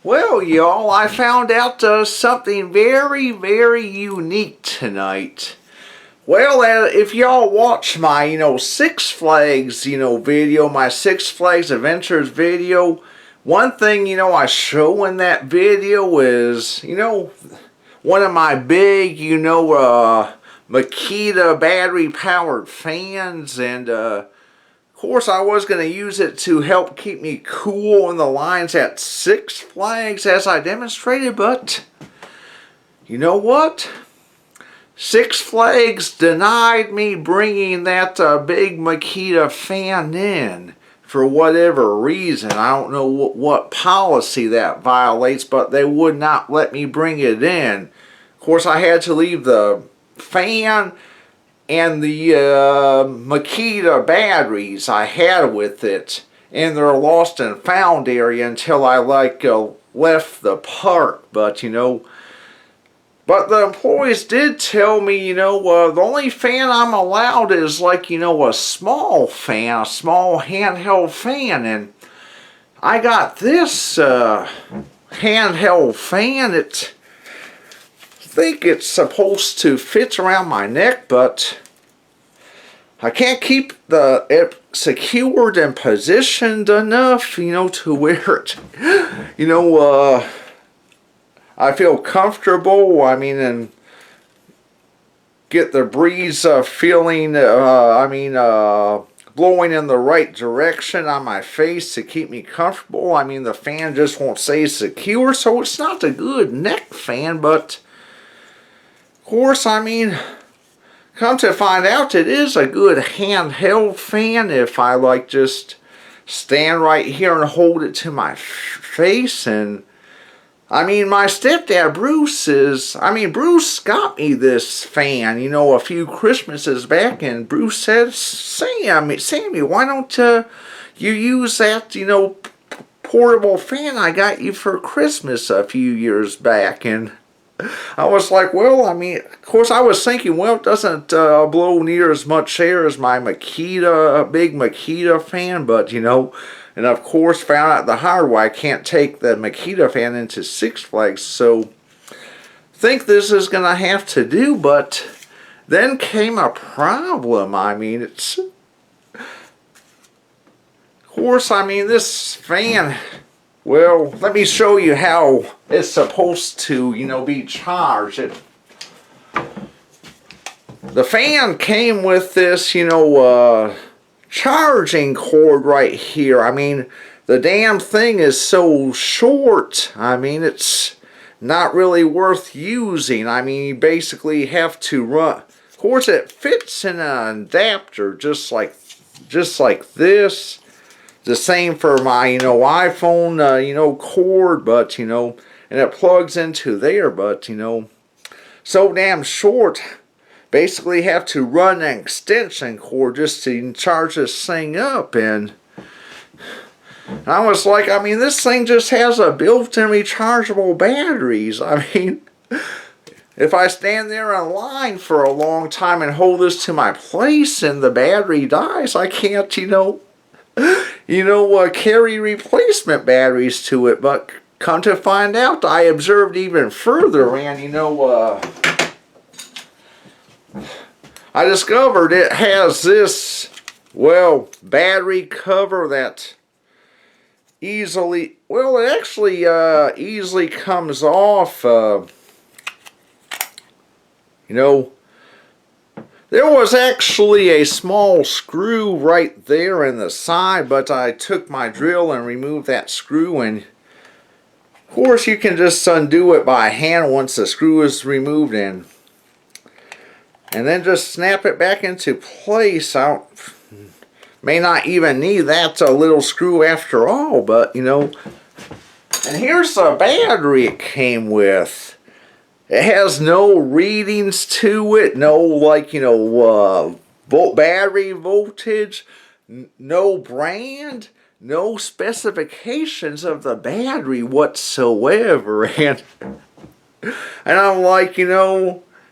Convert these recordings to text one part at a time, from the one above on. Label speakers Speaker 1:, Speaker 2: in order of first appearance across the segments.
Speaker 1: Well, y'all, I found out something very, very unique tonight. Well, if y'all watch my, Six Flags, video, my Six Flags Adventures video, one thing, I show in that video is, one of my big, Makita battery powered fans, and, of course, I was going to use it to help keep me cool on the lines at Six Flags as I demonstrated, but you know what? Six Flags denied me bringing that big Makita fan in for whatever reason. I don't know what policy that violates, but they would not let me bring it in. Of course, I had to leave the fan and the Makita batteries I had with it in their lost and found area until I left the park. But the employees did tell me, the only fan I'm allowed is a small fan, a small handheld fan. And I got this handheld fan. I think it's supposed to fit around my neck, but I can't keep it secured and positioned enough, to where it, I feel comfortable. And get the breeze feeling, blowing in the right direction on my face to keep me comfortable. The fan just won't stay secure, so it's not a good neck fan, but of course, come to find out, it is a good handheld fan if I just stand right here and hold it to my face. And my stepdad Bruce got me this fan, a few Christmases back, and Bruce said, Sammy, why don't you use that, portable fan I got you for Christmas a few years back? And I was like, well, of course I was thinking, well, it doesn't blow near as much air as my big Makita fan, but, and of course found out the hard way I can't take the Makita fan into Six Flags, so think this is going to have to do, but then came a problem. Of course, this fan, well, let me show you how it's supposed to, be charged. The fan came with this, charging cord right here. The damn thing is so short. It's not really worth using. You basically have to run. Of course, it fits in an adapter just like this. The same for my, iPhone, cord, but, and it plugs into there, but, so damn short. Basically have to run an extension cord just to charge this thing up. And I was like, this thing just has a built-in rechargeable batteries. If I stand there in line for a long time and hold this to my place and the battery dies, I can't, carry replacement batteries to it. But come to find out, I observed even further, and I discovered it has this, battery cover that easily, it actually easily comes off. There was actually a small screw right there in the side, but I took my drill and removed that screw, and of course you can just undo it by hand once the screw is removed, and then just snap it back into place. I may not even need that little screw after all, but and here's the battery it came with. It has no readings to it, no battery voltage, no brand, no specifications of the battery whatsoever. And I'm like,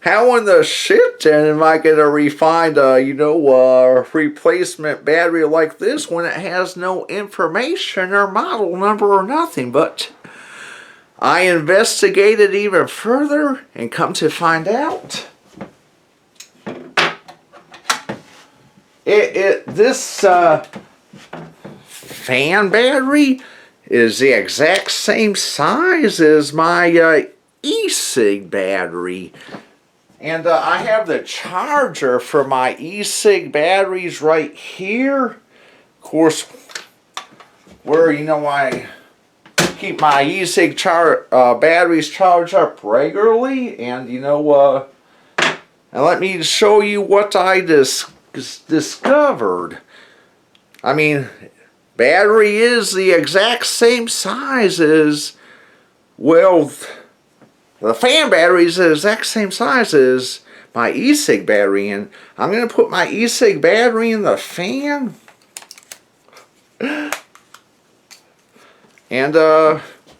Speaker 1: how in the shit then am I going to find a replacement battery like this when it has no information or model number or nothing? But I investigated even further and come to find out this fan battery is the exact same size as my E-Cig battery. And I have the charger for my E-Cig batteries right here. Of course, where I keep my E-Cig batteries charged up regularly. And and let me show you what I discovered. I mean, battery is the exact same size as, well, the fan battery is the exact same size as my E-Cig battery, and I'm going to put my E-Cig battery in the fan. And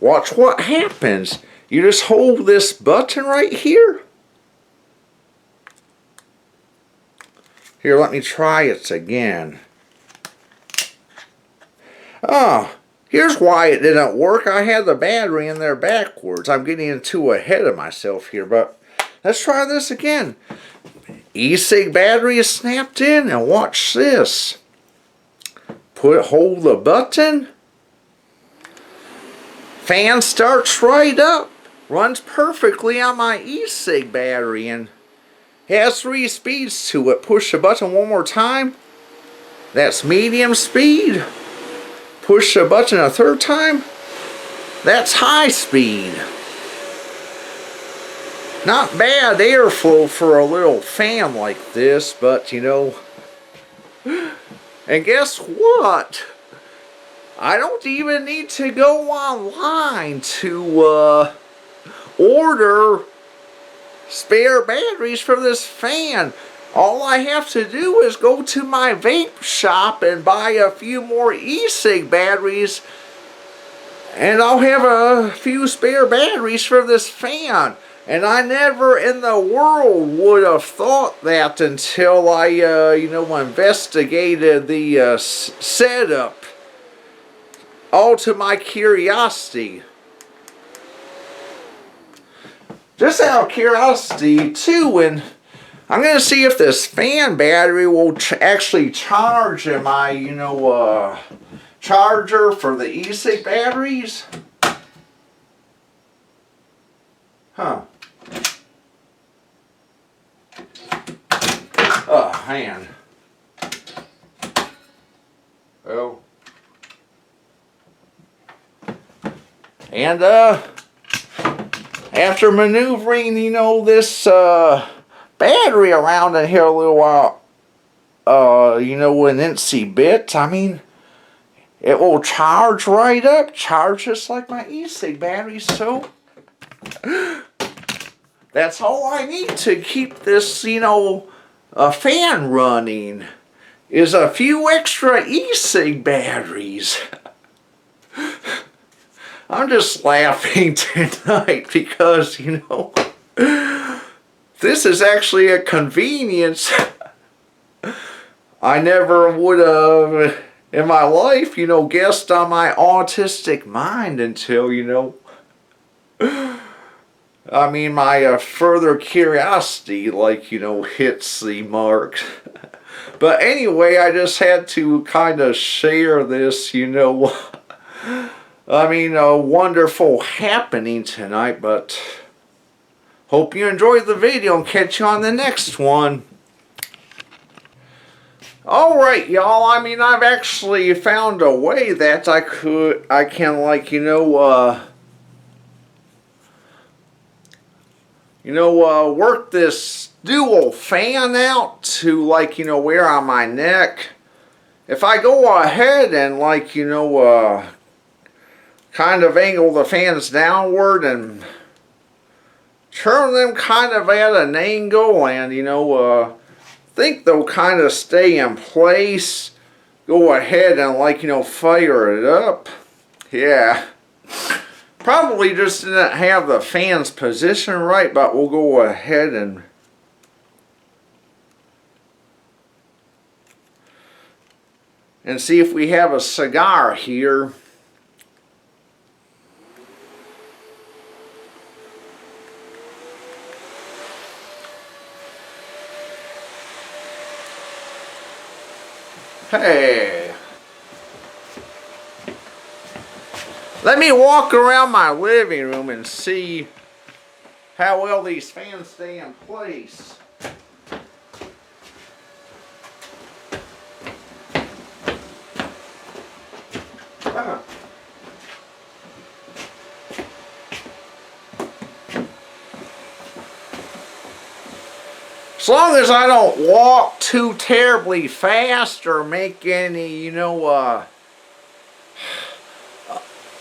Speaker 1: watch what happens. You just hold this button right here. Here, let me try it again. Oh, here's why it didn't work. I had the battery in there backwards. I'm getting too ahead of myself here, but let's try this again. E-Cig battery is snapped in, and watch this. Hold the button. Fan starts right up. Runs perfectly on my E-Cig battery, and has 3 speeds to it. Push the button one more time. That's medium speed. Push the button a 3rd time. That's high speed. Not bad airflow for a little fan like this, but and guess what? I don't even need to go online to order spare batteries for this fan. All I have to do is go to my vape shop and buy a few more E-Cig batteries, and I'll have a few spare batteries for this fan. And I never in the world would have thought that until I investigated the setup, all to my curiosity. Just out of curiosity too, and I'm going to see if this fan battery will actually charge in my, charger for the E-Cig batteries. Huh. Oh, man. Well. And, after maneuvering, this, battery around in here a little while, an incy bit, I mean, it will charge right up, charge just like my E-Cig battery, so that's all I need to keep this, fan running, is a few extra E-Cig batteries. I'm just laughing tonight because, this is actually a convenience I never would have in my life, guessed on my autistic mind until, my further curiosity, hits the mark. But anyway, I just had to kind of share this, a wonderful happening tonight, but hope you enjoyed the video and catch you on the next one. Alright, y'all, I've actually found a way that I can, work this dual fan out to, wear on my neck. If I go ahead and, kind of angle the fans downward and turn them kind of at an angle and, think they'll kind of stay in place. Go ahead and fire it up. Yeah. Probably just didn't have the fans positioned right, but we'll go ahead and see if we have a cigar here. Hey. Let me walk around my living room and see how well these fans stay in place. As long as I don't walk too terribly fast or make any,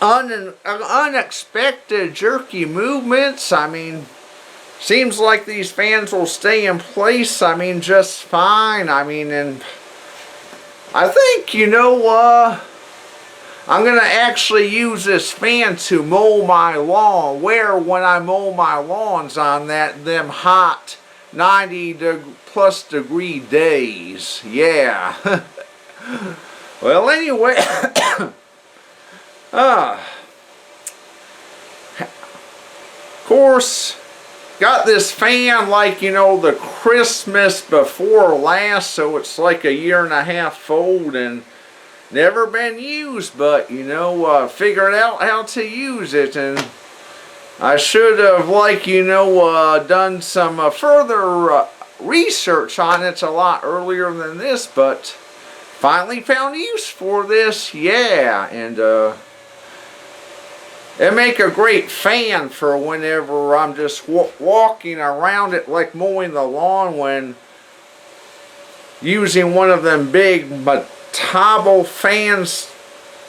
Speaker 1: unexpected jerky movements, I mean, seems like these fans will stay in place, I mean, just fine. I mean, and I think, I'm going to actually use this fan to mow my lawn, where when I mow my lawns on them hot 90+ degree days. Yeah. Well, anyway, of course, got this fan like, the Christmas before last, so it's like a 1.5 years old and never been used, but, figured out how to use it, and I should have, done some further research on it a lot earlier than this, but finally found use for this, yeah, and it make a great fan for whenever I'm just walking around it, like mowing the lawn, when using one of them big Matabo fans,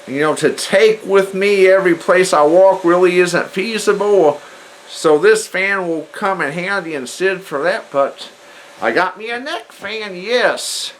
Speaker 1: to take with me every place I walk really isn't feasible. So this fan will come in handy instead for that, but I got me a neck fan, yes.